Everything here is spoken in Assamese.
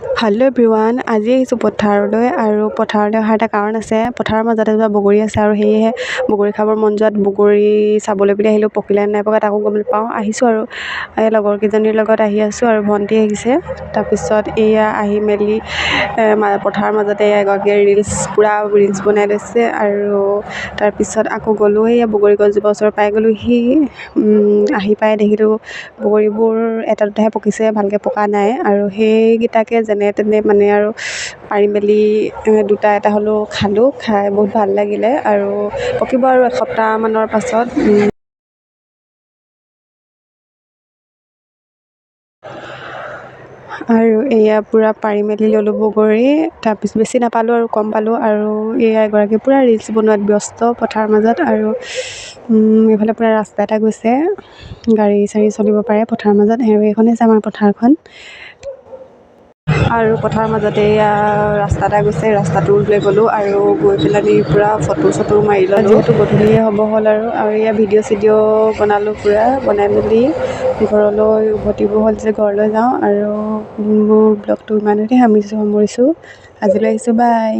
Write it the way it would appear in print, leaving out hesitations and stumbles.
হেল্ল' এভৰিৱান, আজি আহিছোঁ পথাৰলৈ আৰু পথাৰলৈ অহাৰ এটা কাৰণ আছে। পথাৰৰ মাজত এজোপা বগৰী আছে আৰু সেয়েহে বগৰী খাবৰ মন যোৱাত বগৰী চাবলৈ বুলি আহিলোঁ। পকিলে নাই পকা তাকো গম নাপাওঁ, আহিছোঁ আৰু এই লগৰকেইজনীৰ লগত আহি আছোঁ আৰু ভণ্টি আহিছে। তাৰপিছত এয়া আহি মেলি পথাৰৰ মাজতে এগৰাকীয়ে পূৰা ৰিলচ বনাই লৈছে আৰু তাৰপিছত আকৌ গ'লোঁ সেয়া বগৰী গছজোপা ওচৰত পাই গ'লোঁহি। আহি পাই দেখিলোঁ বগৰীবোৰ এটা দুটাহে পকিছে, ভালকৈ পকা নাই আৰু সেইকেইটাকে যেনে তেনে মানে আৰু পাৰি মেলি দুটা এটা হ'লেও খালোঁ, খাই বহুত ভাল লাগিলে আৰু পকিব আৰু এসপ্তাহমানৰ পাছত। আৰু এয়া পূৰা পাৰি মেলি ল'লোঁ বগৰী, তাৰপিছত বেছি নাপালোঁ আৰু কম পালোঁ আৰু এয়া এগৰাকী পূৰা ৰিলচ বনোৱাত ব্যস্ত পথাৰৰ মাজত আৰু এইফালে পূৰা ৰাস্তা এটা গৈছে, গাড়ী চাড়ী চলিব পাৰে পথাৰৰ মাজত। এইখনে হৈছে আমাৰ পথাৰখন আৰু পথাৰৰ মাজতে এয়া ৰাস্তা এটা গৈছে, ৰাস্তাটোলৈ গ'লোঁ আৰু গৈ পেলানি পূৰা ফটো চটো মাৰি ল'লোঁ। যিহেতু গধূলিয়ে হ'ব হ'ল আৰু এয়া ভিডিঅ' চিডিঅ' বনালোঁ, পূৰা বনাই মেলি ঘৰলৈ উভতিব হ'ল যে ঘৰলৈ যাওঁ আৰু মোৰ ব্লগটো ইমানতে সামৰিছোঁ। আজিলৈ আহিছোঁ, বাই।